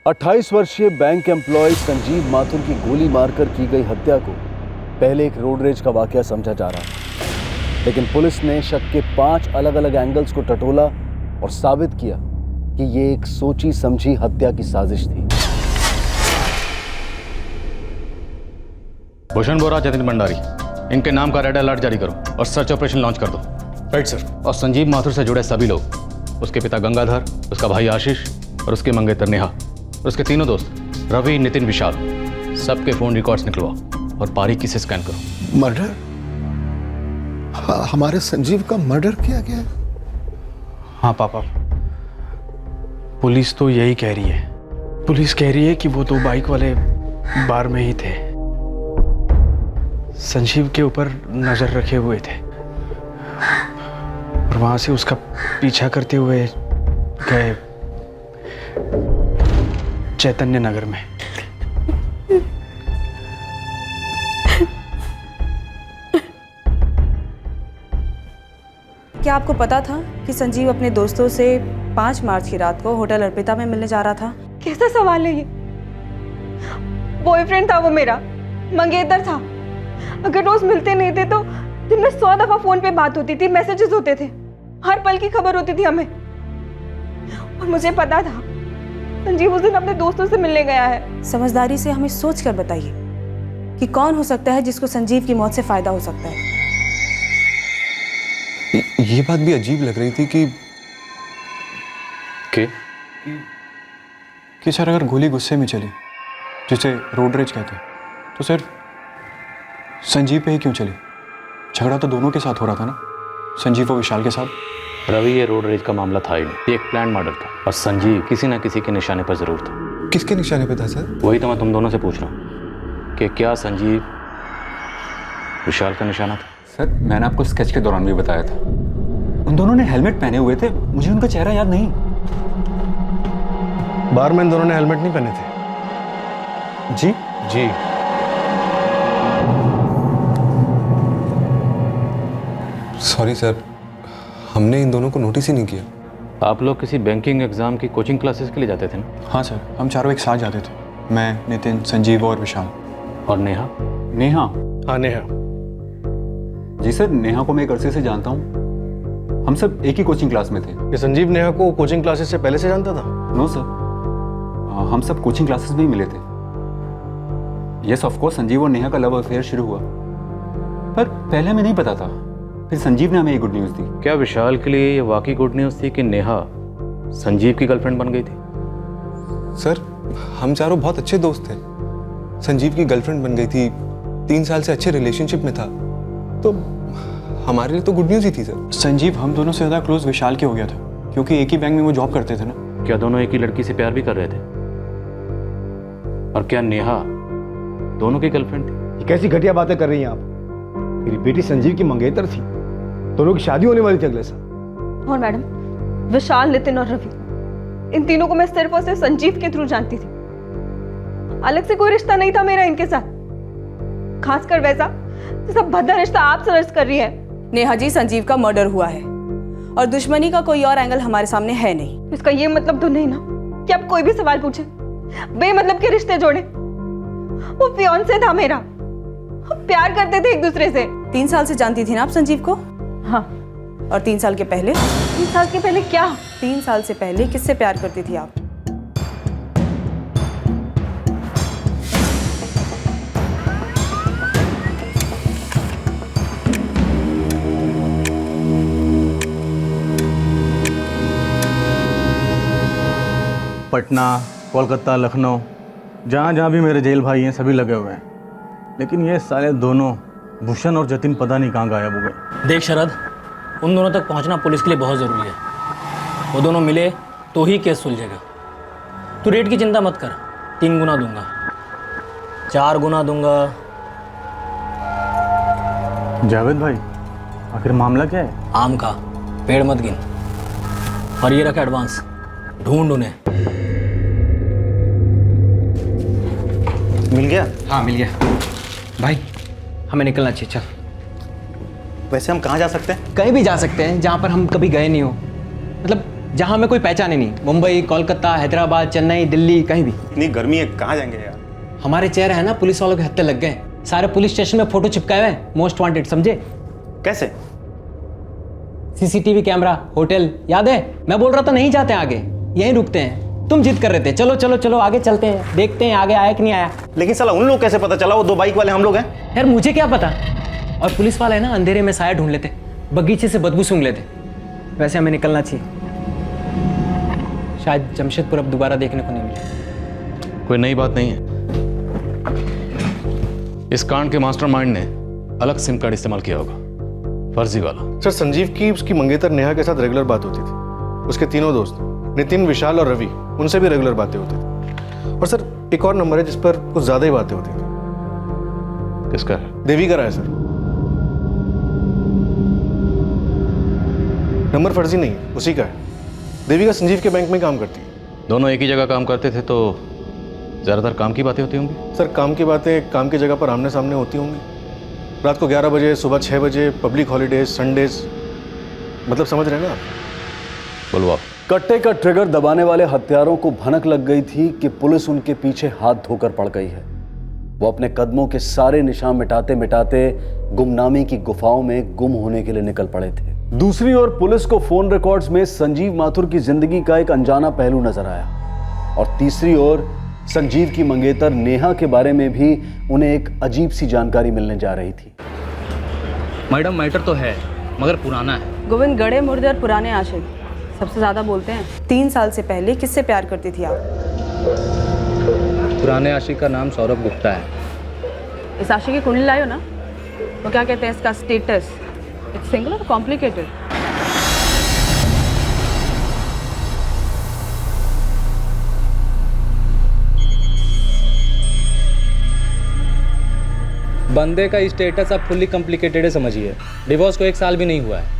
28 वर्षीय bank employ Sanjeev Mathur की गोली मारकर की गई हत्या को पहले एक रोड रेज का वाकया समझा जा रहा था, लेकिन पुलिस ने शक के 5 अलग अलग एंगल्स को टटोला और साबित किया कि ये एक सोची समझी हत्या की साजिश थी। भूषण बोरा, जतिन भंडारी, इनके नाम का रेड अलर्ट जारी करो और सर्च ऑपरेशन लॉन्च कर दो। Right sir. और संजीव माथुर से जुड़े सभी लोग, उसके पिता गंगाधर, उसका भाई आशीष और उसके मंगेतर नेहा और उसके तीनों दोस्त रवि, नितिन, विशाल, सबके फोन रिकॉर्ड्स निकलवाओ और बारीकी से स्कैन करो। मर्डर? हमारे संजीव का मर्डर किया गया है? हाँ पापा, पुलिस तो यही कह रही है। पुलिस कह रही है कि वो 2 बाइक वाले बार में ही थे, संजीव के ऊपर नजर रखे हुए थे और वहां से उसका पीछा करते हुए गए चैतन्य नगर में। क्या आपको पता था कि संजीव अपने दोस्तों से 5 मार्च की रात को होटल अर्पिता में मिलने जा रहा था? कैसा सवाल है ये? बॉयफ्रेंड था वो मेरा, मंगेतर था। अगर रोज मिलते नहीं थे तो दिन में 100 दफा फोन पे बात होती थी, मैसेजेस होते थे, हर पल की खबर होती थी हमें। और मुझे पता था संजीव उस दिन अपने दोस्तों से मिलने गया है। समझदारी से हमें सोच कर बताइए कि कौन हो सकता है जिसको संजीव की मौत से फायदा हो सकता है। ये बात भी अजीब लग रही थी कि सर अगर गोली गुस्से में चली, जिसे रोड रेज कहते हैं, तो सर संजीव पे ही क्यों चली? झगड़ा तो दोनों के साथ हो रहा था ना, संजीव और विशाल के साथ। रवि, ये रोड रेज का मामला था ही नहीं, ये एक प्लान मर्डर था और संजीव किसी ना किसी के निशाने पर जरूर था। किसके निशाने पे था सर? वही तो मैं तुम दोनों से पूछ रहा हूँ कि क्या संजीव विशाल का निशाना था? सर, मैंने आपको स्केच के दौरान भी बताया था, उन दोनों ने हेलमेट पहने हुए थे, मुझे उनका चेहरा याद नहीं। बार में इन दोनों ने हेलमेट नहीं पहने थे। जी जी। सॉरी सर, हमने इन दोनों को नोटिस ही नहीं किया। आप लोग किसी बैंकिंग एग्जाम की कोचिंग क्लासेस के लिए जाते थे ना? हाँ सर, हम चारों एक साथ जाते थे, मैं, नितिन, संजीव और विशाल। और नेहा? नेहा? हाँ नेहा। जी सर, नेहा को मैं एक अरसे से जानता हूँ, हम सब एक ही कोचिंग क्लास में थे। ये संजीव नेहा को कोचिंग क्लासेस से पहले से जानता था? नो सर, हम सब कोचिंग क्लासेस में ही मिले थे। यस ऑफ कोर्स, संजीव और नेहा का लव अफेयर शुरू हुआ, पर पहले हमें नहीं पता था, फिर संजीव ने हमें ये गुड न्यूज़ दी। क्या विशाल के लिए ये वाकई गुड न्यूज़ थी कि नेहा संजीव की गर्लफ्रेंड बन गई थी? सर, हम चारों बहुत अच्छे दोस्त थे, संजीव की गर्लफ्रेंड बन गई थी, 3 साल से अच्छे रिलेशनशिप में था, तो हमारे लिए तो गुड न्यूज़ ही थी सर। संजीव हम दोनों से ज़्यादा क्लोज विशाल के हो गया था, क्योंकि एक ही बैंक में वो जॉब करते थे ना। क्या दोनों एक ही लड़की से प्यार भी कर रहे थे? और क्या नेहा दोनों की गर्लफ्रेंड थी? ये कैसी घटिया बातें कर रही हैं आप? मेरी बेटी संजीव की मंगेतर थी, दोनों की शादी होने वाली थी अगले साल। और मैडम, विशाल, नितिन और रवि, इन तीनों को मैं सिर्फ और सिर्फ संजीव के थ्रू जानती थी। अलग से कोई रिश्ता नहीं था मेरा इनके साथ, खासकर वैसा जैसा भद्दा रिश्ता आप सर्च कर रही है। नेहा जी, संजीव का मर्डर हुआ है और दुश्मनी का कोई और एंगल हमारे सामने है नहीं। इसका ये मतलब तो नहीं ना कि आप कोई भी सवाल पूछे, बेमतलब के रिश्ते जोड़े। वो फियांसे था मेरा, हम प्यार करते थे एक दूसरे से। 3 साल से जानती थी ना आप संजीव को? हाँ। और 3 साल के पहले? 3 साल के पहले क्या? 3 साल से पहले किससे प्यार करती थी आप? पटना, कोलकाता, लखनऊ, जहाँ जहाँ भी मेरे जेल भाई हैं सभी लगे हुए हैं, लेकिन ये साले दोनों भूषण और जतिन पता नहीं कहाँ गायब हो गए। देख शरद, उन दोनों तक पहुँचना पुलिस के लिए बहुत ज़रूरी है। वो दोनों मिले तो ही केस सुलझेगा। तू रेट की चिंता मत कर, 3 गुना दूंगा, 4 गुना दूंगा। जावेद भाई, आखिर मामला क्या है? आम का पेड़ मत गिन, और ये रखा एडवांस, ढूंढ उन्हें। मिल गया? हाँ मिल गया। भाई हमें निकलना चाहिए, चल। वैसे हम कहाँ जा सकते हैं? कहीं भी जा सकते हैं जहाँ पर हम कभी गए नहीं हो, मतलब जहाँ हमें कोई पहचाने नहीं। मुंबई, कोलकाता, हैदराबाद, चेन्नई, दिल्ली, कहीं भी। इतनी गर्मी है, कहाँ जाएंगे यार? हमारे चेहरे हैं ना पुलिस वालों के हत्थे लग गए। सारे पुलिस स्टेशन में फोटो चिपकाए हुए हैं, मोस्ट वांटेड, समझे? कैसे? सीसीटीवी कैमरा, होटल, याद है? मैं बोल रहा था नहीं जाते आगे, यहीं रुकते हैं। तुम जिद कर रहे थे, चलो चलो चलो आगे चलते हैं, देखते हैं आगे आया कि नहीं आया। लेकिन साला उन लोग कैसे पता चला वो 2 बाइक वाले हम लोग हैं? यार मुझे क्या पता। और पुलिस वाले ना अंधेरे में साया ढूंढ लेते, बगीचे से बदबू सूंघ लेते। वैसे हमें निकलना चाहिए, शायद जमशेदपुर अब दोबारा देखने को नहीं मिले। कोई नई बात नहीं है। इस कांड के मास्टरमाइंड ने अलग सिम कार्ड इस्तेमाल किया होगा, फर्जी वाला। सर, संजीव की उसकी मंगेतर नेहा के साथ रेगुलर बात होती थी। उसके तीनों दोस्त नितिन, विशाल और रवि, उनसे भी रेगुलर बातें होती थी। और सर एक और नंबर है जिस पर कुछ ज्यादा ही बातें होती थी। किसका है? देवी का है सर। नंबर फर्जी नहीं है, उसी का है। देवी का संजीव के बैंक में काम करती है। दोनों एक ही जगह काम करते थे तो ज़्यादातर काम की बातें होती होंगी। सर काम की बातें काम की जगह पर आमने सामने होती होंगी। रात को 11 बजे, सुबह 6 बजे, पब्लिक हॉलीडेज, संडेज, मतलब समझ रहे हैं ना आप? बोलो आप। कट्टे का ट्रिगर दबाने वाले हत्यारों को भनक लग गई थी कि पुलिस उनके पीछे हाथ धोकर पड़ गई है। वो अपने कदमों के सारे निशान मिटाते मिटाते गुमनामी की गुफाओं में गुम होने के लिए निकल पड़े थे। दूसरी ओर पुलिस को फोन रिकॉर्ड्स में संजीव माथुर की जिंदगी का एक अनजाना पहलू नजर आया और तीसरी ओर संजीव की मंगेतर नेहा के बारे में भी उन्हें एक अजीब सी जानकारी मिलने जा रही थी। मैडम मैटर तो है मगर पुराना है। गोविंद गड़े मुर्दे और पुराने आशिक सबसे ज्यादा बोलते हैं। 3 साल से पहले किससे प्यार करती थी आप? पुराने आशिक का नाम सौरभ गुप्ता है। इस आशिक की कुंडली लाए हो ना? वो क्या कहते हैं इसका स्टेटस? इट्स सिंगल और कॉम्प्लिकेटेड? बंदे का स्टेटस अब फुल्ली कॉम्प्लिकेटेड है, समझिए। डिवोर्स को 1 साल भी नहीं हुआ है।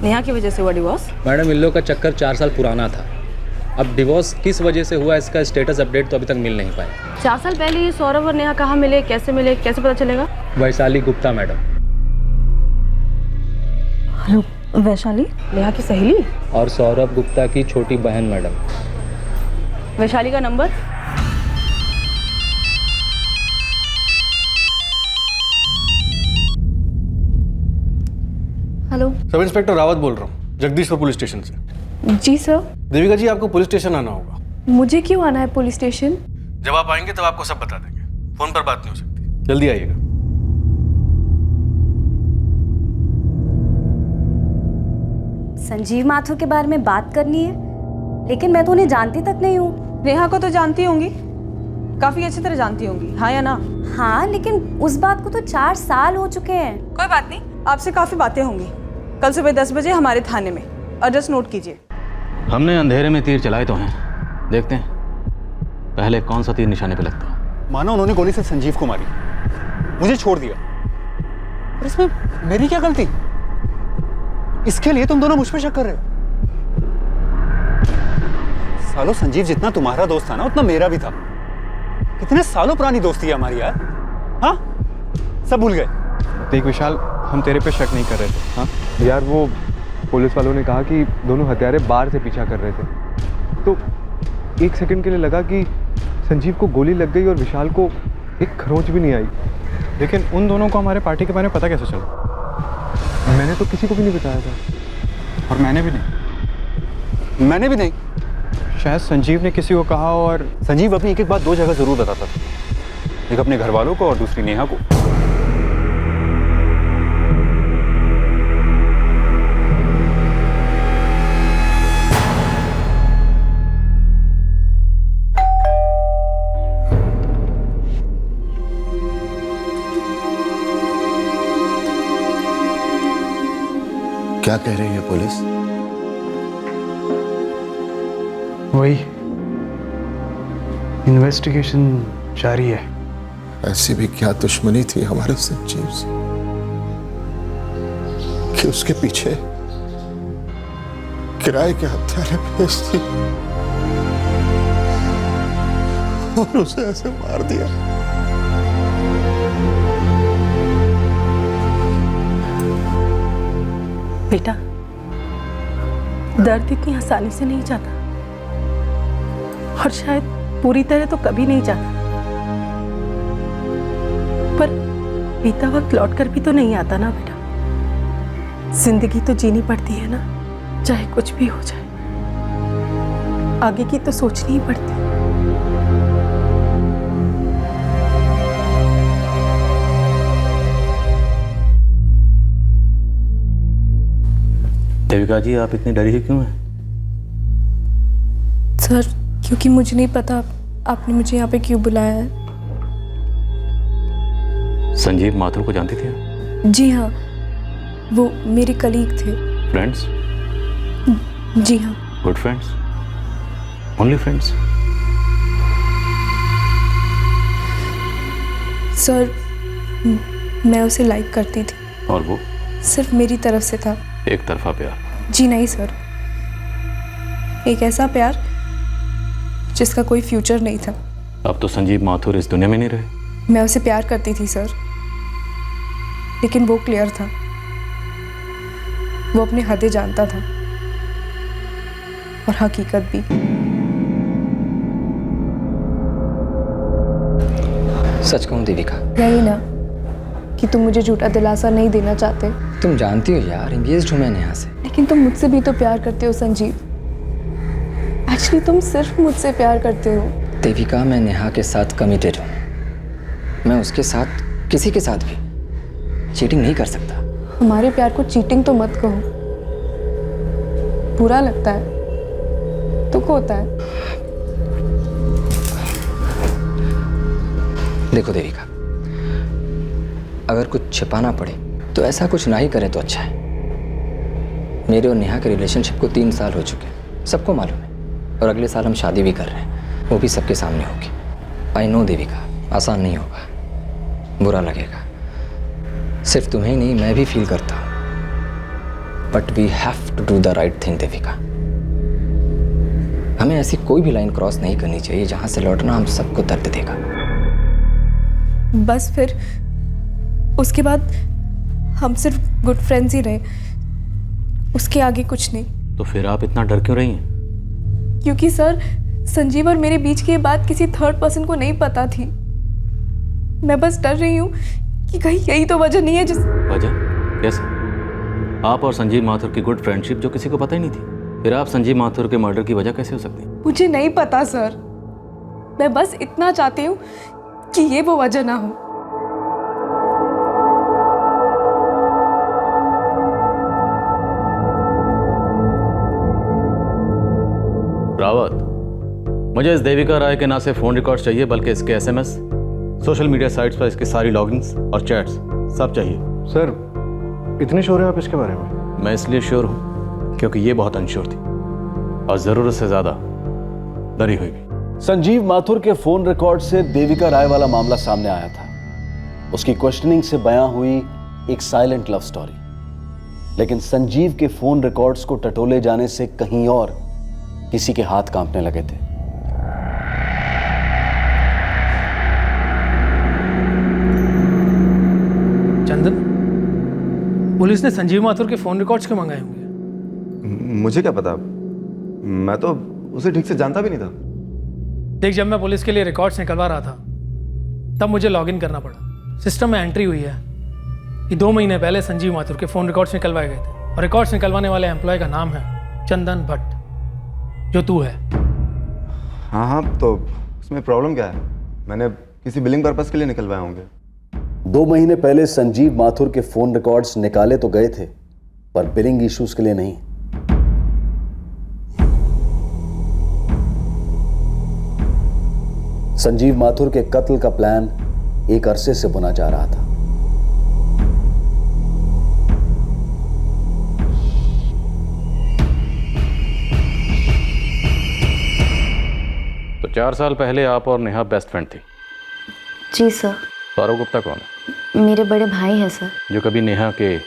नेहा की वजह से हुआ डिवोर्स? मैडम इन लोग का चक्कर 4 साल पुराना था। अब डिवोर्स किस वजह से हुआ इसका स्टेटस अपडेट तो अभी तक मिल नहीं पाया। 4 साल पहले ये सौरभ और नेहा कहाँ मिले, कैसे पता चलेगा? वैशाली गुप्ता मैडम। हेलो, वैशाली नेहा की सहेली और सौरभ गुप्ता की छोटी बहन मैडम। वैशाली का number? Hello, sub inspector Rawat बोल रहा हूँ, जगदीशपुर पुलिस स्टेशन से। जी सर। देविका जी, आपको पुलिस स्टेशन आना होगा। मुझे क्यों आना है पुलिस स्टेशन? जब आप आएंगे तब आपको सब बता देंगे। फोन पर बात नहीं हो सकती, जल्दी आइएगा। संजीव माथुर के बारे में बात करनी है, लेकिन मैं तो उन्हें जानती तक नहीं हूँ। नेहा को तो जानती होंगी, काफी अच्छी तरह जानती होंगी, हाँ या ना? हाँ, लेकिन उस बात को तो 4 साल हो चुके हैं। कोई बात नहीं, आपसे काफी बातें होंगी। कल सुबह 10 बजे हमारे थाने में, एड्रेस नोट कीजिए। हमने अंधेरे में तीर चलाए तो हैं, देखते हैं पहले कौन सा तीर निशाने पे लगता है। मानो उन्होंने गोली से संजीव को मारी, मुझे छोड़ दिया, और इसमें मेरी क्या गलती? इसके लिए तुम दोनों मुझ पे शक कर रहे हो? सालों संजीव जितना तुम्हारा दोस्त था ना, उतना मेरा भी था। कितने सालों पुरानी दोस्ती है हमारी यार। हाँ, सब भूल गए। देख विशाल, हम तेरे पे शक नहीं कर रहे थे। हाँ यार, वो पुलिस वालों ने कहा कि दोनों हत्यारे बाहर से पीछा कर रहे थे, तो 1 सेकंड के लिए लगा कि संजीव को गोली लग गई और विशाल को एक खरोंच भी नहीं आई। लेकिन उन दोनों को हमारे पार्टी के बारे में पता कैसे चला? मैंने तो किसी को भी नहीं बताया था। और मैंने भी नहीं। शायद संजीव ने किसी को कहा, और संजीव अपनी एक बात 2 जगह जरूर बताता था, एक अपने घर वालों को और दूसरी नेहा को। क्या कह रही है पुलिस? वही इन्वेस्टिगेशन जारी है। ऐसी भी क्या दुश्मनी थी हमारे संजीव से कि उसके पीछे किराए के हत्यारे भेज दी और उसे ऐसे मार दिया। बेटा, दर्द इतनी आसानी से नहीं जाता और शायद पूरी तरह तो कभी नहीं जाता, पर बीता वक्त लौट कर भी तो नहीं आता ना बेटा। जिंदगी तो जीनी पड़ती है ना, चाहे कुछ भी हो जाए। आगे की तो सोचनी ही पड़ती है। देविका जी, आप इतनी डरी क्यों हैं? सर, क्योंकि मुझे नहीं पता आपने मुझे यहाँ पे क्यों बुलाया है। संजीव माथुर को जानती थी आप? जी हाँ, वो मेरे कलीग थे। फ्रेंड्स? जी हाँ। Good friends? Only friends? Sir, मैं उसे लाइक करती थी। और वो? सिर्फ मेरी तरफ से था। एक तरफा प्यार? जी नहीं सर, एक ऐसा प्यार जिसका कोई फ्यूचर नहीं था। अब तो संजीव माथुर इस दुनिया में नहीं रहे। मैं उसे प्यार करती थी सर, लेकिन वो क्लियर था, वो अपने हदें जानता था और हकीकत भी। सच कहूं देविका, यही ना कि तुम मुझे झूठा दिलासा नहीं देना चाहते। तुम जानती हो यार, एंगेज्ड हूं मैं नेहा से। लेकिन तुम मुझसे भी तो प्यार करते हो संजीव। एक्चुअली तुम सिर्फ मुझसे प्यार करते हो। देविका, मैं नेहा के साथ कमिटेड हूँ। मैं उसके साथ, किसी के साथ भी चीटिंग नहीं कर सकता। हमारे प्यार को चीटिंग तो मत कहो, बुरा लगता है, दुख होता है। देखो देविका, अगर कुछ छिपाना पड़े तो ऐसा कुछ ना ही करे तो अच्छा है। मेरे और नेहा के रिलेशनशिप को 3 साल हो चुके हैं, सबको मालूम है, और अगले साल हम शादी भी कर रहे हैं, वो भी सबके सामने होगी। आई नो देविका, आसान नहीं होगा, बुरा लगेगा, सिर्फ तुम्हें नहीं मैं भी फील करता हूँ, but we have to do the right thing Devika. हमें ऐसी कोई भी लाइन क्रॉस नहीं करनी चाहिए जहां से लौटना हम सबको दर्द देगा। बस फिर उसके बाद हम सिर्फ गुड फ्रेंड्स ही रहे, उसके आगे कुछ नहीं। तो फिर आप इतना डर क्यों रही हैं? क्योंकि सर, संजीव और मेरे बीच की ये बात किसी थर्ड पर्सन को नहीं पता थी। मैं बस डर रही हूँ कि कहीं यही तो वजह नहीं है जिस... वजह? कैसे? आप और संजीव माथुर की गुड फ्रेंडशिप जो किसी को पता ही नहीं थी, फिर आप संजीव माथुर के मर्डर की वजह कैसे हो सकती? मुझे नहीं पता सर, मैं बस इतना चाहती हूँ कि ये वो वजह ना हो। रावत, मुझे इस देविका राय के ना सिर्फ फोन रिकॉर्ड्स चाहिए बल्कि इसके एसएमएस, सोशल मीडिया साइट्स पर इसकी सारी लॉगिन्स और चैट्स सब चाहिए। सर, इतने श्योर हैं आप इसके बारे में? मैं इसलिए श्योर हूं क्योंकि ये बहुत अनश्योर थी और जरूरत से ज्यादा डरी हुई भी। संजीव माथुर के फोन रिकॉर्ड से देविका राय वाला मामला सामने आया था। उसकी क्वेश्चनिंग से बयां हुई एक साइलेंट लव स्टोरी, लेकिन संजीव के फोन रिकॉर्ड्स को टटोले जाने से कहीं और किसी के हाथ कांपने लगे थे। चंदन, पुलिस ने संजीव माथुर के फोन रिकॉर्ड्स क्यों मंगाए होंगे? मुझे क्या पता, मैं तो उसे ठीक से जानता भी नहीं था। देख, जब मैं पुलिस के लिए रिकॉर्ड्स निकलवा रहा था तब मुझे लॉगिन करना पड़ा। सिस्टम में एंट्री हुई है कि 2 महीने पहले संजीव माथुर के फोन रिकॉर्ड्स निकलवाए गए थे और रिकॉर्ड्स निकलवाने वाले एम्प्लॉय का नाम है चंदन भट्ट, जो तू है। हाँ हाँ, तो उसमें प्रॉब्लम क्या है? मैंने किसी बिलिंग पर्पस के लिए निकलवाए होंगे। 2 महीने पहले संजीव माथुर के फोन रिकॉर्ड्स निकाले तो गए थे, पर बिलिंग इश्यूज के लिए नहीं। संजीव माथुर के कत्ल का प्लान एक अरसे से बुना जा रहा था। तो 4 साल पहले आप और नेहा बेस्ट फ्रेंड थी? जी सर। सौरव गुप्ता कौन है? मेरे बड़े भाई हैं सर। जो कभी नेहा के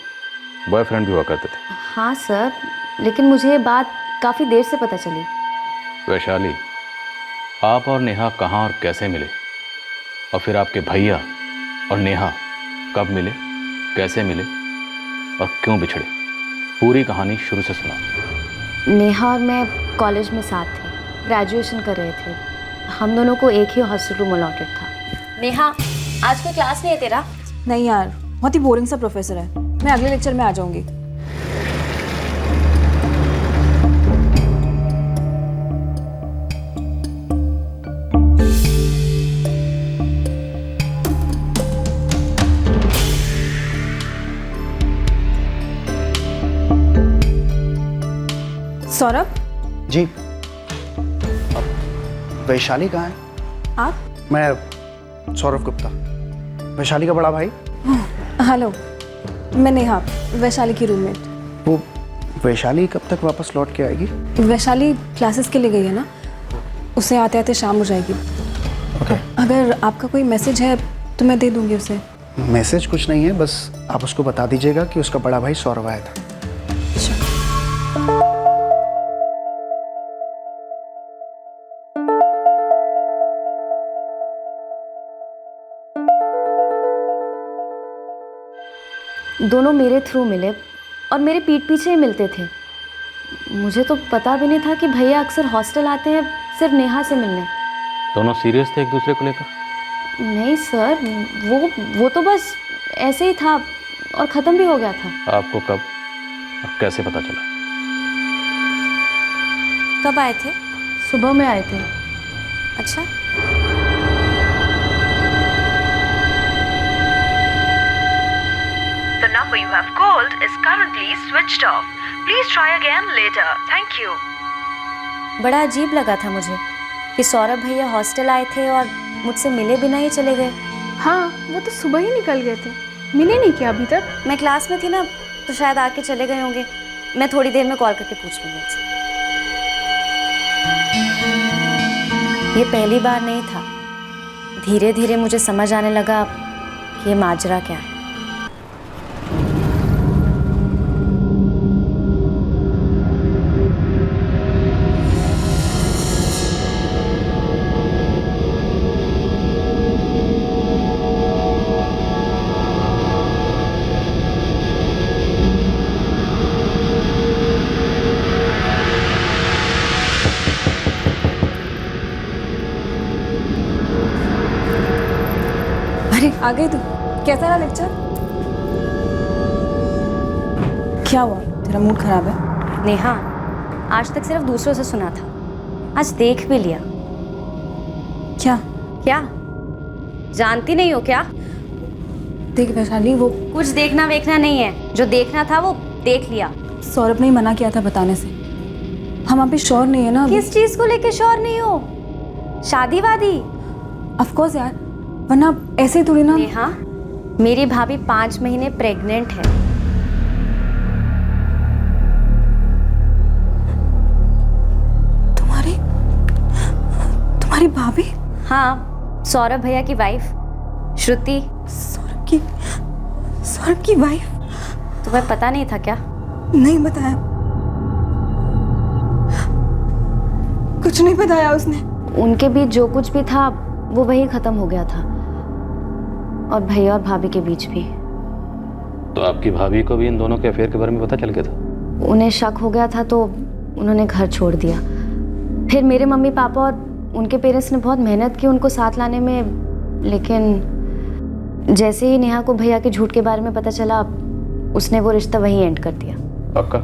बॉयफ्रेंड भी हुआ करते थे? हाँ सर, लेकिन मुझे ये बात काफ़ी देर से पता चली। वैशाली, आप और नेहा कहाँ और कैसे मिले, और फिर आपके भैया और नेहा कब मिले, कैसे मिले और क्यों बिछड़े? पूरी कहानी शुरू से सुनाओ। नेहा और मैं कॉलेज में साथ थे, ग्रेजुएशन कर रहे थे। हम दोनों को एक ही हॉस्टल रूम अलॉटेड था। नेहा, आज कोई क्लास नहीं है तेरा? नहीं यार, बहुत ही बोरिंग सा प्रोफेसर है। मैं अगले लेक्चर में आ जाऊंगी। सौरभ जी, वैशाली कहाँ है? आप? मैं सौरभ गुप्ता, वैशाली का बड़ा भाई। हेलो, मैं नेहा, वैशाली की रूममेट। वो वैशाली कब तक वापस लौट के आएगी? वैशाली क्लासेस के लिए गई है ना, उसे आते आते शाम हो जाएगी। ओके। अगर आपका कोई मैसेज है तो मैं दे दूंगी उसे। मैसेज कुछ नहीं है, बस आप उसको बता दीजिएगा कि उसका बड़ा भाई सौरभ आया था। दोनों मेरे थ्रू मिले और मेरे पीठ पीछे ही मिलते थे। मुझे तो पता भी नहीं था कि भैया अक्सर हॉस्टल आते हैं सिर्फ नेहा से मिलने। दोनों सीरियस थे एक दूसरे को लेकर? नहीं सर, वो तो बस ऐसे ही था और ख़त्म भी हो गया था। आपको कब और कैसे पता चला? कब आए थे? सुबह में आए थे। अच्छा। The number you have called is currently switched off. Please try again later. Thank you. बड़ा अजीब लगा था मुझे कि सौरभ भैया हॉस्टल आए थे और मुझसे मिले बिना ही चले गए। हाँ, वो तो सुबह ही निकल गए थे, मिले नहीं क्या अभी तक? मैं क्लास में थी ना, तो शायद आके चले गए होंगे। मैं थोड़ी देर में कॉल करके पूछ लूँगी उनसे। ये पहली बार नहीं था, धीरे धीरे मुझे समझ आने लगा कि ये माजरा क्या है। अरे आ गई तू, कैसा रहा लेक्चर? क्या हुआ, तेरा मूड खराब है? नेहा, आज तक सिर्फ दूसरों से सुना था, आज देख भी लिया। क्या? क्या जानती नहीं हो क्या? देख वैशाली, वो कुछ देखना वेखना नहीं है, जो देखना था वो देख लिया। सौरभ ने मना किया था बताने से। हम अभी श्योर नहीं है ना। किस चीज को लेके श्योर नहीं हो? शादी वादी? ऑफ कोर्स यार, वरना ऐसे थोड़ी ना। नेहा, मेरी भाभी 5 महीने प्रेग्नेंट है। तुम्हारी भाभी? हाँ, सौरभ भैया की वाइफ श्रुति। सौरभ की वाइफ? तुम्हें पता नहीं था क्या? नहीं बताया, कुछ नहीं बताया उसने। उनके बीच जो कुछ भी था वो वही खत्म हो गया था, और भैया और भाभी के बीच भी। तो आपकी भाभी को भी इन दोनों के अफेयर के बारे में पता चल गया था? उन्हें शक हो गया था तो उन्होंने घर छोड़ दिया। फिर मेरे मम्मी पापा और उनके पेरेंट्स ने बहुत मेहनत की उनको साथ लाने में, लेकिन जैसे ही नेहा को भैया के झूठ के बारे में पता चला, उसने वो रिश्ता वहीं एंड कर दिया। पक्का?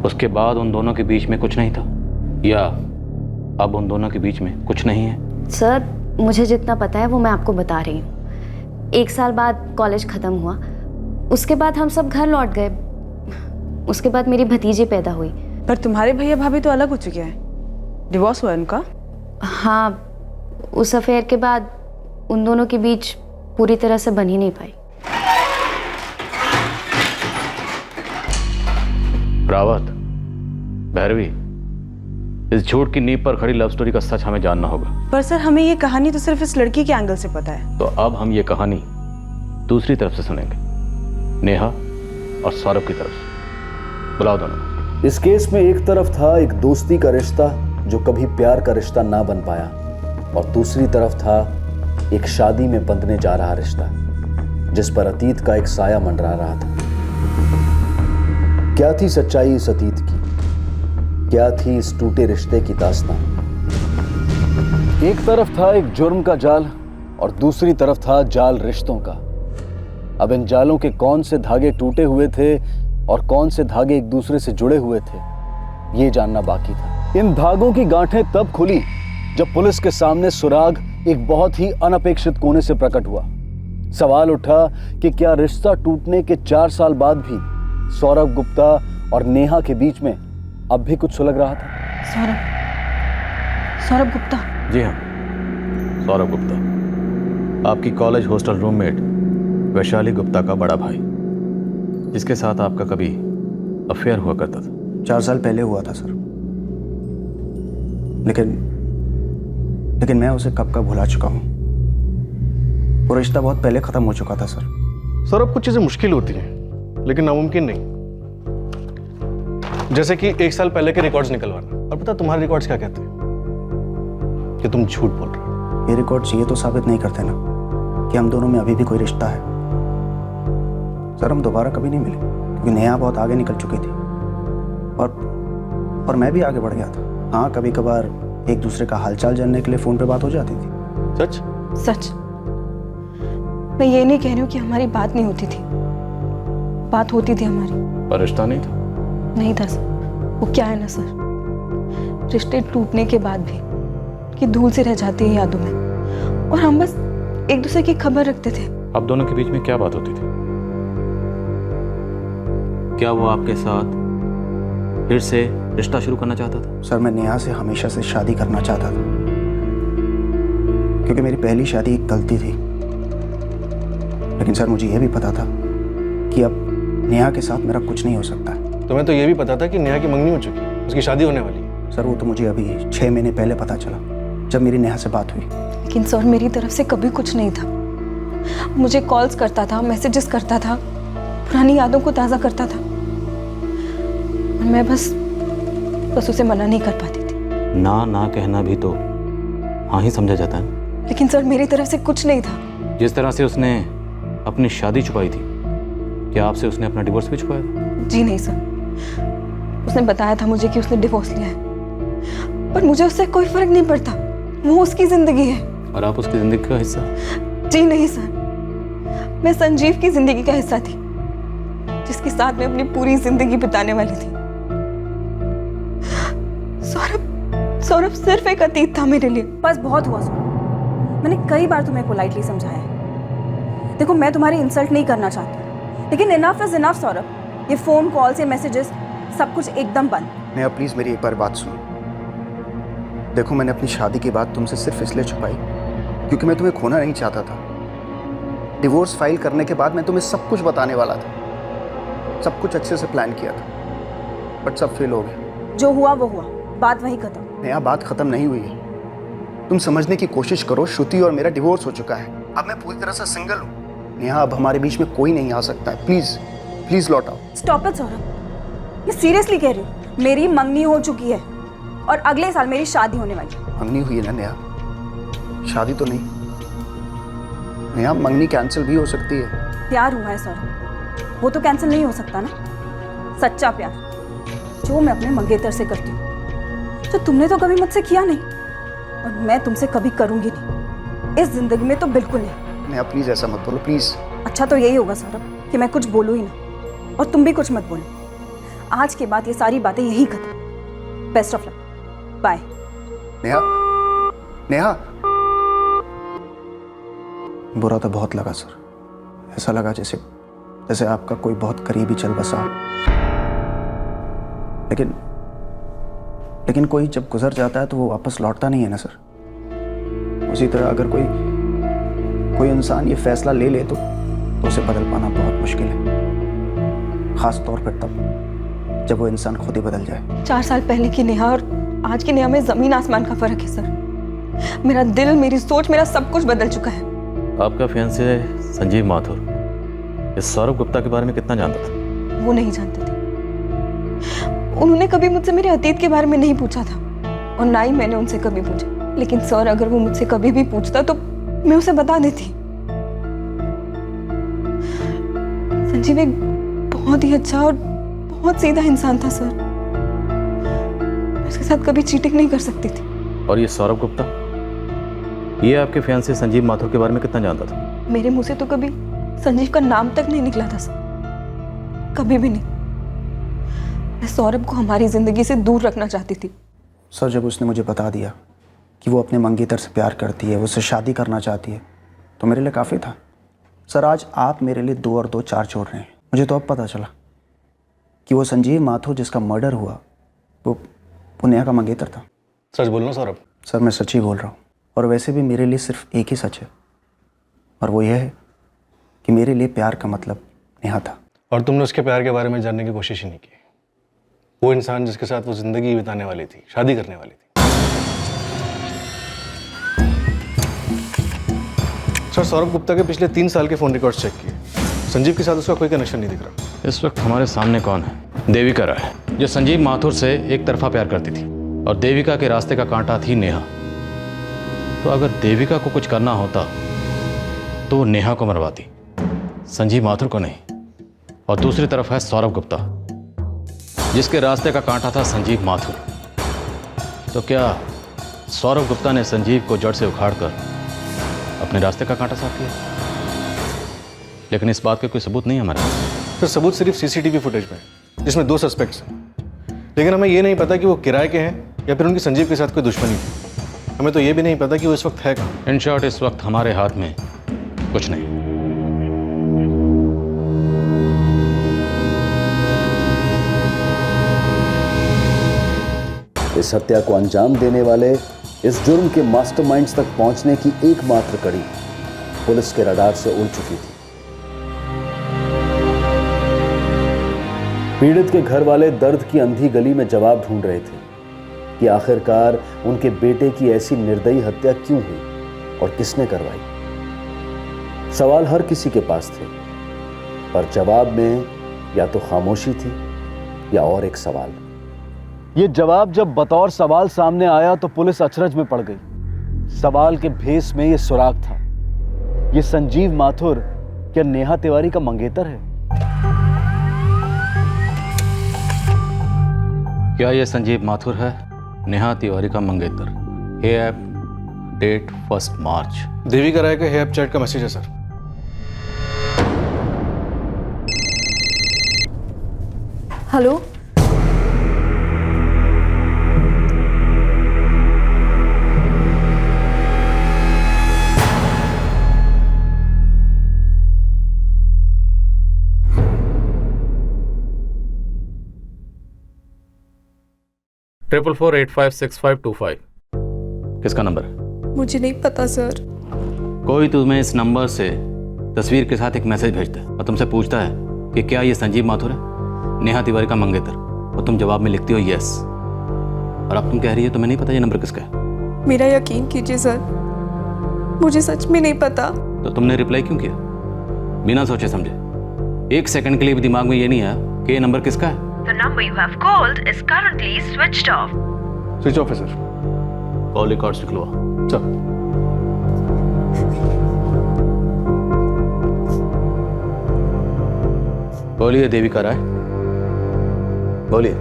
उसके बाद उन दोनों के बीच में कुछ नहीं था, या अब उन दोनों के बीच में कुछ नहीं है? सर, मुझे जितना पता है वो मैं आपको बता रही हूँ। 1 साल बाद कॉलेज ख़त्म हुआ, उसके बाद हम सब घर लौट गए। उसके बाद मेरी भतीजी पैदा हुई। पर तुम्हारे भैया भाभी तो अलग हो चुके हैं, डिवोर्स हुआ है उनका? हाँ, उस अफेयर के बाद उन दोनों के बीच पूरी तरह से बन ही नहीं पाई। रावत, भैरवी, इस झूठ की नींव पर खड़ी लव स्टोरी का सच हमें जानना होगा। पर सर, हमें ये कहानी तो सिर्फ इस लड़की के एंगल से पता है। तो अब हम ये कहानी दूसरी तरफ से सुनेंगे, नेहा और सौरभ की तरफ से। बुलाओ दोनों। इस केस में एक तरफ था एक दोस्ती का रिश्ता जो कभी प्यार का रिश्ता ना बन पाया, और दूसरी तरफ था एक शादी में बंधने जा रहा रिश्ता जिस पर अतीत का एक साया मंडरा रहा था। क्या थी सच्चाई इस अतीत की? क्या थी इस टूटे रिश्ते की दास्तां? एक तरफ था एक जुर्म का जाल और दूसरी तरफ था जाल रिश्तों का। अब इन जालों के कौन से धागे टूटे हुए थे और कौन से धागे एक दूसरे से जुड़े हुए थे, ये जानना बाकी था। इन धागों की गांठें तब खुली जब पुलिस के सामने सुराग एक बहुत ही अनपेक्षित कोने से प्रकट हुआ। सवाल उठा कि क्या रिश्ता टूटने के 4 साल बाद भी सौरभ गुप्ता और नेहा के बीच में अब भी कुछ सुलग रहा था? सौरभ गुप्ता? जी हाँ, सौरभ गुप्ता, आपकी college hostel roommate Vaishali Gupta का बड़ा भाई, जिसके साथ आपका कभी अफेयर हुआ करता था। 4 साल पहले हुआ था सर, लेकिन मैं उसे कब का भुला चुका हूँ। वो रिश्ता बहुत पहले खत्म हो चुका था सर। सौरभ, कुछ चीजें मुश्किल होती हैं लेकिन नामुमकिन नहीं। जैसे कि 1 साल पहले के रिकॉर्ड्स निकलवाना। और पता तुम्हारे रिकॉर्ड्स क्या कहते हैं? कि तुम झूठ बोल रहे हो। ये रिकॉर्ड्स ये तो साबित नहीं करते ना कि हम दोनों में अभी भी कोई रिश्ता है। सर, हम दोबारा कभी नहीं मिले क्योंकि नेहा बहुत आगे निकल चुकी थी और मैं भी आगे बढ़ गया था। हाँ, कभी कभार एक दूसरे का हालचाल जानने के लिए फोन पे बात हो जाती थी। सच? सच। मैं ये नहीं कह रही हूँ कि हमारी बात नहीं होती थी, बात होती थी हमारी, पर रिश्ता नहीं था। नहीं था सर। वो क्या है ना सर, रिश्ते टूटने के बाद भी कि धूल से रह जाती है यादों में, और हम बस एक दूसरे की खबर रखते थे। आप दोनों के बीच में क्या बात होती थी? क्या वो आपके साथ फिर से रिश्ता शुरू करना चाहता था? सर, मैं नेहा से हमेशा से शादी करना चाहता था क्योंकि मेरी पहली शादी एक गलती थी। लेकिन सर, मुझे यह भी पता था कि अब नेहा के साथ मेरा कुछ नहीं हो सकता। तुम्हें तो यह भी पता था कि नेहा की मंगनी हो चुकी है, उसकी शादी होने वाली है। सर, वो तो मुझे अभी 6 महीने पहले पता चला जब मेरी नेहा से बात हुई। लेकिन सर, मेरी तरफ से कभी कुछ नहीं था। मुझे कॉल्स करता था, मैसेजेस करता था, पुरानी यादों को ताज़ा करता था, और मैं बस उसे मना नहीं कर पाती थी। ना कहना भी तो हाँ ही समझा जाता है। लेकिन सर, मेरी तरफ से कुछ नहीं था। जिस तरह से उसने अपनी शादी छुपाई थी, क्या आपसे उसने अपना डिवोर्स भी छुपाया था? जी नहीं सर, उसने बताया था मुझे कि उसने डिवोर्स लिया है, पर मुझे उससे कोई फर्क नहीं पड़ता। वो उसकी जिंदगी है और आप उसकी जिंदगी का हिस्सा? जी नहीं सर, मैं संजीव की जिंदगी का हिस्सा थी, जिसके साथ मैं अपनी पूरी जिंदगी बिताने वाली थी। सौरभ सिर्फ एक अतीत था मेरे लिए। बस बहुत हुआ सौरभ, मैंने कई बार तुम्हें पोलाइटली समझाया है। देखो, मैं तुम्हारी इंसल्ट नहीं करना चाहती, लेकिन इनफ इज इनफ सौरभ। ये फोन कॉल्स, ये मैसेजेस, सब कुछ एकदम बंद। नेहा, प्लीज मेरी एक बार बात सुनो। देखो, मैंने अपनी शादी की बात तुमसे सिर्फ इसलिए छुपाई क्योंकि मैं तुम्हें खोना नहीं चाहता था। डिवोर्स फाइल करने के बाद मैं तुम्हें सब कुछ बताने वाला था, सब कुछ अच्छे से प्लान किया था, बट सब फेल हो गया। जो हुआ वो हुआ, बात वही खत्म। नेहा, बात खत्म नहीं हुई है। तुम समझने की कोशिश करो, श्रुति और मेरा डिवोर्स हो चुका है। अब मैं पूरी तरह से सिंगल हूँ। नेहा, अब हमारे बीच में कोई नहीं आ सकता है। प्लीज प्लीज लौट आओ। स्टॉप इट सौरभ, मैं सीरियसली कह रही हूँ। मेरी मंगनी हो चुकी है और अगले साल मेरी शादी होने वाली है। मंगनी हुई है ना नेहा, शादी तो नहीं। नेहा, मंगनी कैंसिल भी हो सकती है। प्यार हुआ है सौरभ, वो तो कैंसिल नहीं हो सकता ना। सच्चा प्यार जो मैं अपने मंगेतर से करती हूँ, जो तुमने तो कभी मुझसे किया नहीं और मैं तुमसे कभी करूंगी नहीं, इस जिंदगी में तो बिल्कुल नहीं। नेहा, प्लीज ऐसा मत बोलो, प्लीज। अच्छा, तो यही होगा सौरभ कि मैं कुछ बोलूँ ही ना और तुम भी कुछ मत बोलो। आज के बाद ये सारी बातें यही खत्म। Best of luck, bye. Neha, Neha. बुरा तो बहुत लगा सर, ऐसा लगा जैसे आपका कोई बहुत करीबी चल बसा। लेकिन कोई जब गुजर जाता है तो वो वापस लौटता नहीं है ना सर। उसी तरह अगर कोई इंसान ये फैसला ले ले तो उसे बदल पाना बहुत मुश्किल है, खास तौर पर तब जब वो इंसान खुद ही बदल जाए। 4 साल पहले की नेहा और आज की नेहा में जमीन आसमान का फर्क है सर। मेरा दिल, मेरी सोच, मेरा सब कुछ बदल चुका है। आपका फियांसे संजीव माथुर इस सौरभ गुप्ता के बारे में कितना जानता था? वो नहीं जानते थे। उन्होंने कभी मुझसे मेरे अतीत के बारे में नहीं पूछा था और ना ही मैंने उनसे कभी पूछा। लेकिन सर, अगर वो मुझसे कभी भी पूछता तो मैं उसे बता देती। संजीव एक बहुत ही अच्छा और बहुत सीधा इंसान था सर। मैं उसके साथ कभी चीटिंग नहीं कर सकती थी। और ये सौरभ गुप्ता, ये आपके फियांसे संजीव माथुर के बारे में कितना जानता था? मेरे मुंह से तो कभी संजीव का नाम तक नहीं निकला था सर, कभी भी नहीं। मैं सौरभ को हमारी जिंदगी से दूर रखना चाहती थी। सर, जब उसने मुझे बता दिया कि वो अपने मंगेतर से प्यार करती है, वो उससे शादी करना चाहती है, तो मेरे लिए काफ़ी था। सर, आज आप मेरे लिए 2 और 2 4 जोड़ रहे हैं। मुझे तो अब पता चला कि वो संजीव माथुर जिसका मर्डर हुआ वो नेहा का मंगेतर था। सच बोलना सौरभ? सर, मैं सच ही बोल रहा हूँ। और वैसे भी मेरे लिए सिर्फ एक ही सच है, और वो ये है कि मेरे लिए प्यार का मतलब नेहा था। और तुमने उसके प्यार के बारे में जानने की कोशिश ही नहीं की। वो इंसान जिसके साथ वो जिंदगी बिताने वाली थी, शादी करने वाली थी। सर, सौरभ गुप्ता के पिछले 3 साल के फोन रिकॉर्ड्स चेक किए। संजीव के साथ उसका कोई कनेक्शन नहीं दिख रहा। इस वक्त हमारे सामने कौन है? देविका राय, जो संजीव माथुर से एक तरफा प्यार करती थी, और देविका के रास्ते का कांटा थी नेहा। तो अगर देविका को कुछ करना होता तो वो नेहा को मरवाती, संजीव माथुर को नहीं। और दूसरी तरफ है सौरभ गुप्ता, जिसके रास्ते का कांटा था संजीव माथुर। तो क्या सौरभ गुप्ता ने संजीव को जड़ से उखाड़कर अपने रास्ते का कांटा साफ किया? लेकिन इस बात के कोई सबूत नहीं है हमारे पास। सर, सबूत सिर्फ सीसीटीवी फुटेज में है, जिसमें 2 सस्पेक्ट्स हैं। लेकिन हमें ये नहीं पता कि वो किराए के हैं या फिर उनकी संजीव के साथ कोई दुश्मनी थी। हमें तो ये भी नहीं पता कि वो इस वक्त है कहाँ। इन शॉर्ट, इस वक्त हमारे हाथ में कुछ नहीं। इस हत्या को अंजाम देने वाले इस जुर्म के मास्टरमाइंड्स तक पहुंचने की एकमात्र कड़ी पुलिस के रडार से उड़ चुकी थी। पीड़ित के घर वाले दर्द की अंधी गली में जवाब ढूंढ रहे थे कि आखिरकार उनके बेटे की ऐसी निर्दयी हत्या क्यों हुई और किसने करवाई। सवाल हर किसी के पास थे, पर जवाब में या तो खामोशी थी या और एक सवाल। ये जवाब जब बतौर सवाल सामने आया तो पुलिस अचरज में पड़ गई। सवाल के भेस में ये सुराग था। ये संजीव माथुर क्या नेहा तिवारी का मंगेतर है? क्या ये संजीव माथुर है नेहा तिवारी का मंगेतर? हे ऐप, डेट 1 मार्च। देविका राय का हे ऐप चैट का मैसेज है सर। Hello, triple 4856525। किसका नंबर है? मुझे नहीं पता सर। कोई तुम्हें इस नंबर से तस्वीर के साथ एक मैसेज भेजता है और तुमसे पूछता है कि क्या ये संजीव माथुर है, नेहा तिवारी का मंगेतर, और तुम जवाब में लिखती हो यस। और अब तुम कह रही हो तुम्हें नहीं पता ये नंबर किसका है। मेरा यकीन कीजिए सर, मुझे सच में नहीं पता। तो तुमने रिप्लाई क्यों किया बिना सोचे समझे? 1 सेकंड के लिए भी दिमाग में ये नहीं आया कि ये नंबर किसका है? The number you have called is currently switched off. Switch off है सर। कॉल रिकॉर्ड्स निकलवा। चल। बोलिए देविका राय, बोलिए।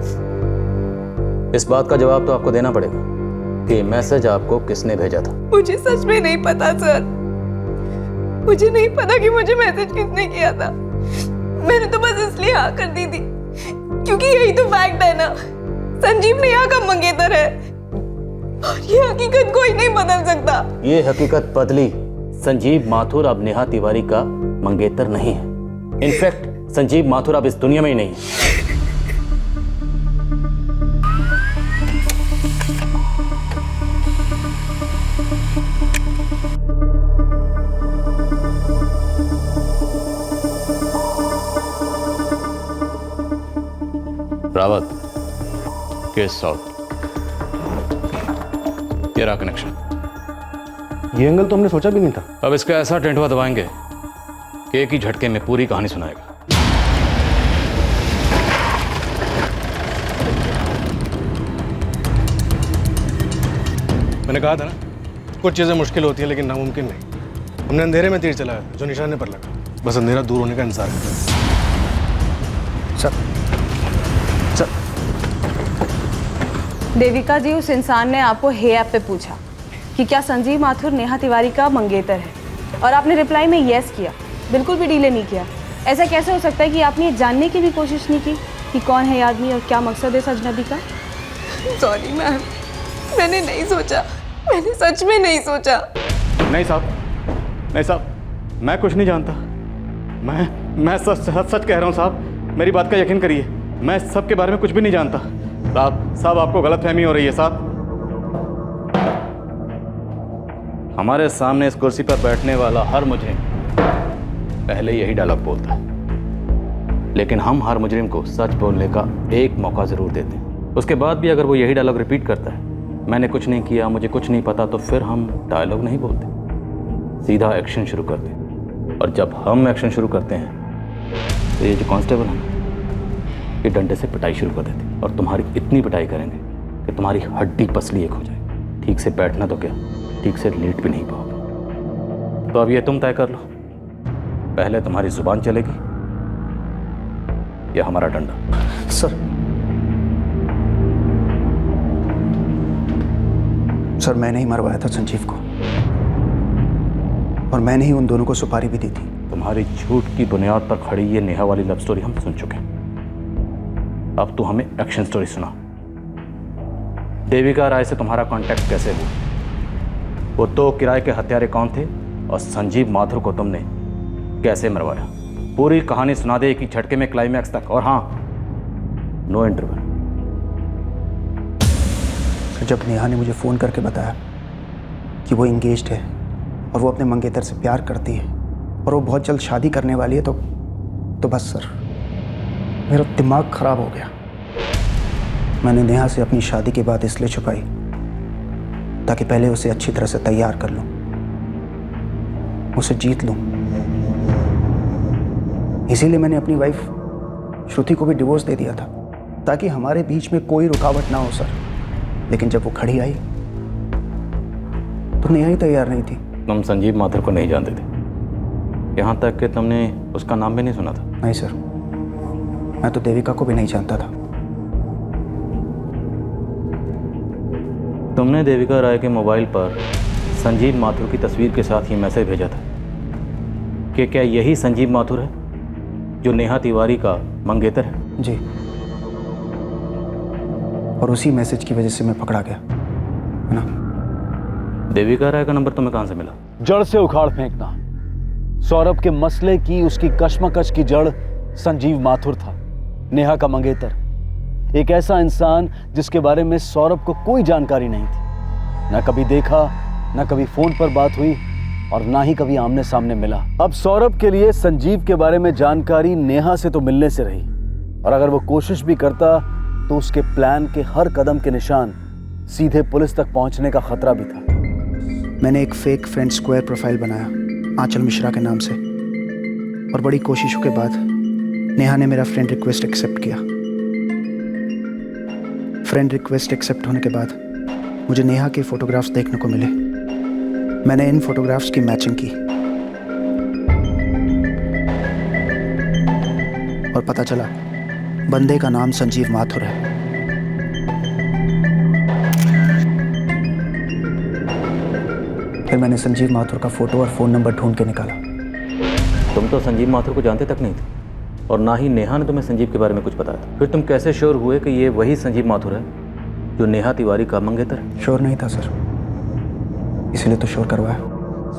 इस बात का जवाब तो आपको देना पड़ेगा कि मैसेज आपको किसने भेजा था। मुझे सच में नहीं पता सर। मुझे नहीं पता कि मुझे मैसेज किसने किया था। मैंने तो बस इसलिए हाँ कर दी थी क्योंकि यही तो फैक्ट है ना, संजीव नेहा का मंगेतर है और ये हकीकत कोई नहीं बदल सकता। ये हकीकत बदली। संजीव माथुर अब नेहा तिवारी का मंगेतर नहीं है। इनफैक्ट संजीव माथुर अब इस दुनिया में ही नहीं है। Rawat, case solve. ये रहा कनेक्शन। ये एंगल तो हमने सोचा भी नहीं था। अब इसका ऐसा टेंटवा दबाएंगे कि एक ही झटके में पूरी कहानी सुनाएगा। मैंने कहा था ना, कुछ चीज़ें मुश्किल होती हैं लेकिन नामुमकिन नहीं। हमने अंधेरे में तीर चलाया जो निशाने पर लगा, बस अंधेरा दूर होने का इंतजार कर। सर सर देविका जी, उस इंसान ने आपको हे ऐप पे पूछा कि क्या संजीव माथुर नेहा तिवारी का मंगेतर है, और आपने रिप्लाई में यस किया, बिल्कुल भी डिले नहीं किया। ऐसा कैसे हो सकता है कि आपने ये जानने की भी कोशिश नहीं की कि कौन है ये आदमी और क्या मकसद है इस अजनबी का? सॉरी मैम, मैंने नहीं सोचा, मैंने सच में नहीं सोचा। नहीं साहब, नहीं साहब, मैं कुछ नहीं जानता। मैं सच कह रहा हूँ साहब, मेरी बात का यकीन करिए, मैं सब के बारे में कुछ भी नहीं जानता। साहब आपको गलतफहमी हो रही है साहब। हमारे सामने इस कुर्सी पर बैठने वाला हर मुजरिम पहले यही डायलॉग बोलता है, लेकिन हम हर मुजरिम को सच बोलने का एक मौका ज़रूर देते हैं। उसके बाद भी अगर वो यही डायलॉग रिपीट करता है, मैंने कुछ नहीं किया, मुझे कुछ नहीं पता, तो फिर हम डायलॉग नहीं बोलते, सीधा एक्शन शुरू करते हैं। और जब हम एक्शन शुरू करते हैं तो ये जो कांस्टेबल है ये डंडे से पिटाई शुरू कर देते, और तुम्हारी इतनी पिटाई करेंगे कि तुम्हारी हड्डी पसली एक हो जाए। ठीक से बैठना तो क्या, ठीक से लेट भी नहीं पाओगे। तो अब ये तुम तय कर लो, पहले तुम्हारी जुबान चलेगी या हमारा डंडा? सर मैंने ही मरवाया था संजीव को, और मैंने ही उन दोनों को सुपारी भी दी थी। तुम्हारी झूठ की बुनियाद पर खड़ी ये नेहा वाली लव स्टोरी हम सुन चुके हैं। अब तू हमें एक्शन स्टोरी सुना। देविका राय से तुम्हारा कांटेक्ट कैसे हुआ? वो तो किराए के हत्यारे कौन थे, और संजीव माथुर को तुमने कैसे मरवाया? पूरी कहानी सुना दे कि झटके में क्लाइमैक्स तक, और हाँ, नो इंटरवल। जब नेहा ने मुझे फ़ोन करके बताया कि वो इंगेज्ड है और वो अपने मंगेतर से प्यार करती है और वो बहुत जल्द शादी करने वाली है, तो बस सर मेरा दिमाग ख़राब हो गया। मैंने नेहा से अपनी शादी की बात इसलिए छुपाई ताकि पहले उसे अच्छी तरह से तैयार कर लूं, उसे जीत लूं। इसीलिए मैंने अपनी वाइफ श्रुति को भी डिवोर्स दे दिया था ताकि हमारे बीच में कोई रुकावट ना हो सर। लेकिन जब वो खड़ी आई तो नेहा ही तैयार नहीं थी। तुम संजीव माथुर को नहीं जानते थे, यहाँ तक कि तुमने उसका नाम भी नहीं सुना था? नहीं सर, मैं तो देविका को भी नहीं जानता था। तुमने देविका राय के मोबाइल पर संजीव माथुर की तस्वीर के साथ ही मैसेज भेजा था कि क्या यही संजीव माथुर है जो नेहा तिवारी का मंगेतर है? जी, और उसी मैसेज की वजह से मैं पकड़ा गया है ना। देविका राय का नंबर तुम्हें कहां से मिला? जड़ से उखाड़ फेंकना। सौरभ के मसले की, उसकी कश्मकश की जड़ संजीव माथुर था, नेहा का मंगेतर। एक ऐसा इंसान जिसके बारे में सौरभ को कोई जानकारी नहीं थी, ना कभी देखा, ना कभी फोन पर बात हुई, और ना ही कभी आमने सामने मिला। अब सौरभ के लिए संजीव के बारे में जानकारी नेहा से तो मिलने से रही, और अगर वो कोशिश भी करता तो उसके प्लान के हर कदम के निशान सीधे पुलिस तक पहुंचने का खतरा भी था। मैंने एक फेक फ्रेंड स्क्वायर प्रोफाइल बनाया आंचल मिश्रा के नाम से, और बड़ी कोशिशों के बाद नेहा ने मेरा फ्रेंड रिक्वेस्ट एक्सेप्ट किया। फ्रेंड रिक्वेस्ट एक्सेप्ट होने के बाद मुझे नेहा के फोटोग्राफ्स देखने को मिले। मैंने इन फोटोग्राफ्स की मैचिंग की और पता चला बंदे का नाम संजीव माथुर है। फिर मैंने संजीव माथुर का फोटो और फोन नंबर ढूंढ के निकाला। तुम तो संजीव माथुर को जानते तक नहीं थे, और ना ही नेहा ने तुम्हें संजीव के बारे में कुछ बताया। फिर तुम कैसे श्योर हुए कि ये वही संजीव माथुर है जो नेहा तिवारी का मंगेतर है? श्योर नहीं था सर, इसलिए तो श्योर करवाया।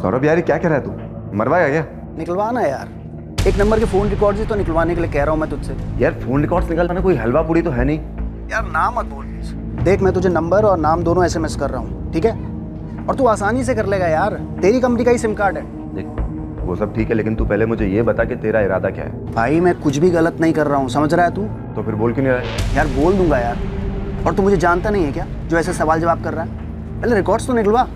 सौरभ यार क्या कह रहा है तू? मरवाया क्या? निकलवाना यार, एक नंबर के फोन रिकॉर्ड ही तो निकलवाने के लिए कह रहा हूँ मैं तुझसे। यार फोन रिकॉर्ड्स निकालना कोई हलवा पूरी तो है नहीं यार। नाम मत बोल प्लीज। देख, मैं तुझे नंबर और नाम दोनों SMS कर रहा हूँ, ठीक है? और तू आसानी से कर लेगा यार, तेरी कंपनी का ही सिम कार्ड है। देख वो सब ठीक है, लेकिन तू पहले मुझे ये बता कि तेरा इरादा क्या है। भाई मैं कुछ भी गलत नहीं कर रहा हूँ, समझ रहा है तू? तो फिर बोल क्यों नहीं रहा है? यार बोल दूंगा यार, और तू मुझे जानता नहीं है क्या जो ऐसे सवाल जवाब कर रहा है? पहले रिकॉर्ड्स तो निकलवा।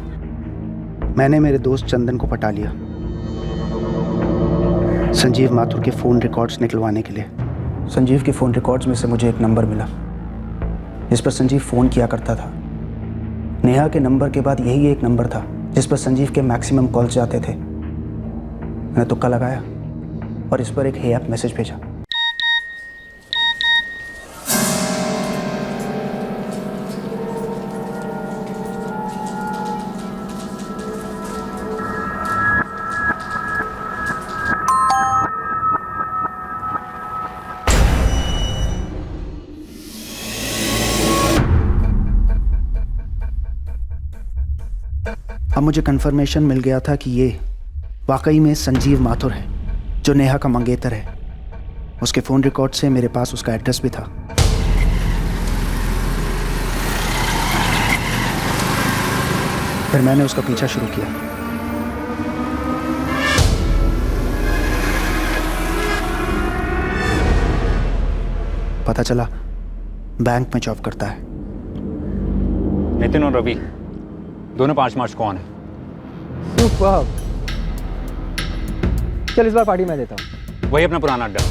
मैंने मेरे दोस्त चंदन को पटा लिया संजीव माथुर के फ़ोन रिकॉर्ड्स निकलवाने के लिए। संजीव के फ़ोन रिकॉर्ड्स में से मुझे एक नंबर मिला जिस पर संजीव फ़ोन किया करता था, नेहा के नंबर के बाद यही एक नंबर था जिस पर संजीव के मैक्सिमम कॉल्स जाते थे। मैंने तुक्का लगाया और इस पर एक हे ऐप मैसेज भेजा। अब मुझे कंफर्मेशन मिल गया था कि ये वाकई में संजीव माथुर है जो नेहा का मंगेतर है। उसके फ़ोन रिकॉर्ड से मेरे पास उसका एड्रेस भी था। फिर मैंने उसका पीछा शुरू किया। पता चला बैंक में जॉब करता है। नितिन और रवि दोनों 5 मार्च को ऑन है। सुपर्ब। चल इस बार पार्टी मैं देता हूँ। वही अपना पुराना अड्डा,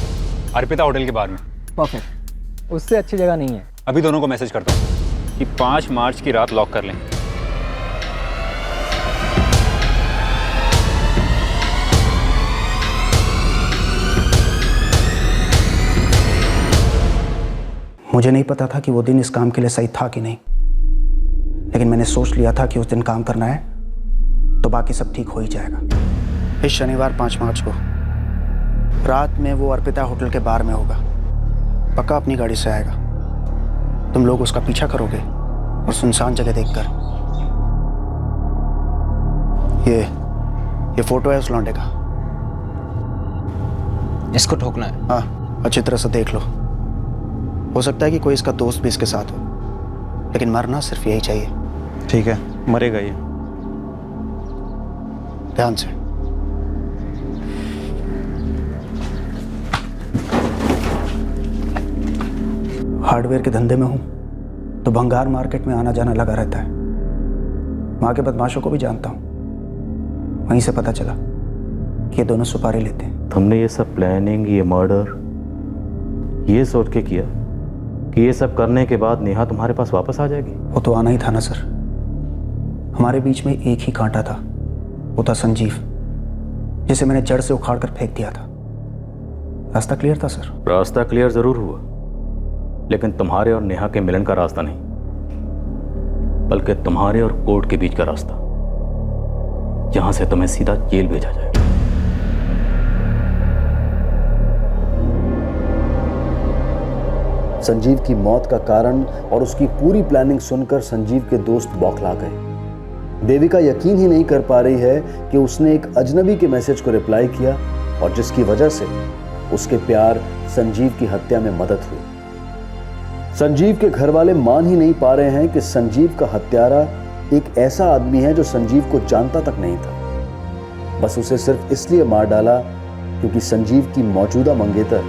अर्पिता होटल के बाहर में। परफेक्ट। उससे अच्छी जगह नहीं है। अभी दोनों को मैसेज करता हूँ कि 5 मार्च की रात लॉक कर लें। मुझे नहीं पता था कि वो दिन इस काम के लिए सही था कि नहीं, लेकिन मैंने सोच लिया था कि उस दिन काम करना है तो बाकी सब ठीक हो ही जाएगा। इस शनिवार 5 मार्च को रात में वो अर्पिता होटल के बार में होगा। पक्का अपनी गाड़ी से आएगा। तुम लोग उसका पीछा करोगे और सुनसान जगह देखकर। ये फोटो है उस लौंडे का। इसको ठोकना है? हाँ, अच्छी तरह से देख लो। हो सकता है कि कोई इसका दोस्त भी इसके साथ हो, लेकिन मरना सिर्फ यही चाहिए। ठीक है, मरेगा ये। ध्यान से। हार्डवेयर के धंधे में हूं तो भंगार मार्केट में आना जाना लगा रहता है। वहां के बदमाशों को भी जानता हूं। वहीं से पता चला कि ये दोनों सुपारी लेते हैं। तुमने ये सब प्लानिंग, ये मर्डर, ये सोच के किया कि ये सब करने के बाद नेहा तुम्हारे पास वापस आ जाएगी? वो तो आना ही था ना सर। हमारे बीच में एक ही कांटा था, वो था संजीव, जिसे मैंने जड़ से उखाड़ कर फेंक दिया था। रास्ता क्लियर था सर। रास्ता क्लियर जरूर हुआ, लेकिन तुम्हारे और नेहा के मिलन का रास्ता नहीं, बल्कि तुम्हारे और कोर्ट के बीच का रास्ता, जहां से तुम्हें सीधा जेल भेजा जाएगा। संजीव की मौत का कारण और उसकी पूरी प्लानिंग सुनकर संजीव के दोस्त बौखला गए। देविका यकीन ही नहीं कर पा रही है कि उसने एक अजनबी के मैसेज को रिप्लाई किया और जिसकी वजह से उसके प्यार संजीव की हत्या में मदद हुई। संजीव के घर वाले मान ही नहीं पा रहे हैं कि संजीव का हत्यारा एक ऐसा आदमी है जो संजीव को जानता तक नहीं था। बस उसे सिर्फ इसलिए मार डाला क्योंकि संजीव की मौजूदा मंगेतर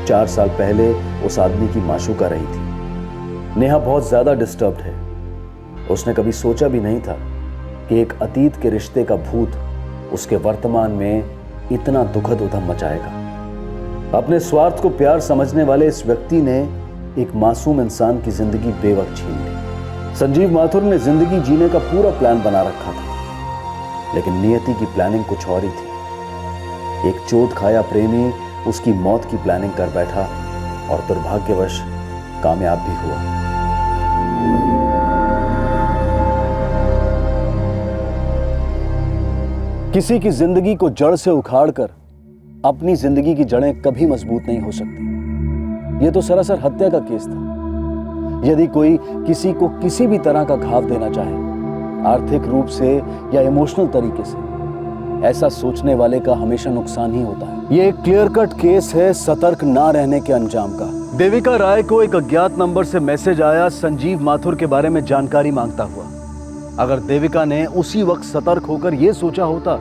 4 साल पहले उस आदमी की माशूका रही थी। नेहा बहुत ज्यादा डिस्टर्ब्ड है। उसने कभी सोचा भी नहीं था कि एक अतीत के रिश्ते का भूत उसके वर्तमान में इतना दुखद उधम मचाएगा। अपने स्वार्थ को प्यार समझने वाले इस व्यक्ति ने एक मासूम इंसान की जिंदगी बेवक्त छीन ली। संजीव माथुर ने जिंदगी जीने का पूरा प्लान बना रखा था, लेकिन नियति की प्लानिंग कुछ और ही थी। एक चोट खाया प्रेमी उसकी मौत की प्लानिंग कर बैठा और दुर्भाग्यवश कामयाब भी हुआ। किसी की जिंदगी को जड़ से उखाड़कर अपनी जिंदगी की जड़ें कभी मजबूत नहीं हो सकती। यह तो सरासर हत्या का केस था। यदि कोई किसी को किसी भी तरह का घाव देना चाहे, आर्थिक रूप से या इमोशनल तरीके से, ऐसा सोचने वाले का हमेशा नुकसान ही होता है। यह एक क्लियर कट केस है सतर्क ना रहने के अंजाम का। देविका राय को एक अज्ञात नंबर से मैसेज आया संजीव माथुर के बारे में जानकारी मांगता हुआ। अगर देविका ने उसी वक्त सतर्क होकर यह सोचा होता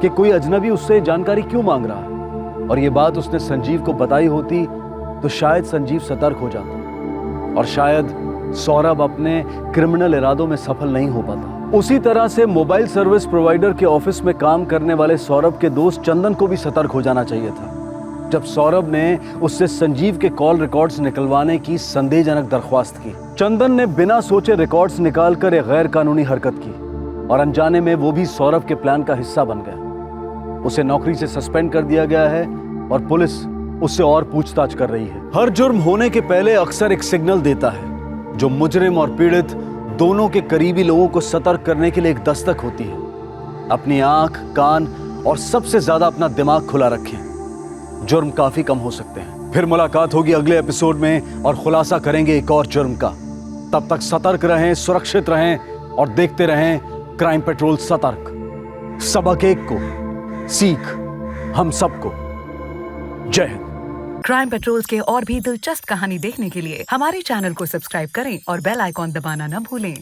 कि कोई अजनबी उससे जानकारी क्यों मांग रहा है और यह बात उसने संजीव को बताई होती, तो शायद संजीव सतर्क हो जाता और शायद सौरभ अपने क्रिमिनल इरादों में सफल नहीं हो पाता। उसी तरह से मोबाइल सर्विस प्रोवाइडर के ऑफिस में काम करने वाले सौरभ के दोस्त चंदन को भी सतर्क हो जाना चाहिए था। जब सौरभ ने उससे संजीव के कॉल रिकॉर्ड्स निकलवाने की संदेहजनक दरख्वास्त की। चंदन ने बिना सोचे रिकॉर्ड्स निकालकर एक गैर कानूनी हरकत की और अनजाने में वो भी सौरभ के प्लान का हिस्सा बन गया। उसे नौकरी से सस्पेंड कर दिया गया है और पुलिस उससे और पूछताछ कर रही है। हर जुर्म होने के पहले अक्सर एक सिग्नल देता है जो मुजरिम और पीड़ित दोनों के करीबी लोगों को सतर्क करने के लिए एक दस्तक होती है। अपनी आंख, कान और सबसे ज्यादा अपना दिमाग खुला रखें। जुर्म काफी कम हो सकते हैं। फिर मुलाकात होगी अगले एपिसोड में और खुलासा करेंगे एक और जुर्म का। तब तक सतर्क रहें, सुरक्षित रहें और देखते रहें क्राइम पेट्रोल सतर्क। सबक एक को, सीख हम सबको। जय हिंद। क्राइम पेट्रोल्स के और भी दिलचस्प कहानी देखने के लिए हमारे चैनल को सब्सक्राइब करें और बेल आइकॉन दबाना न भूलें।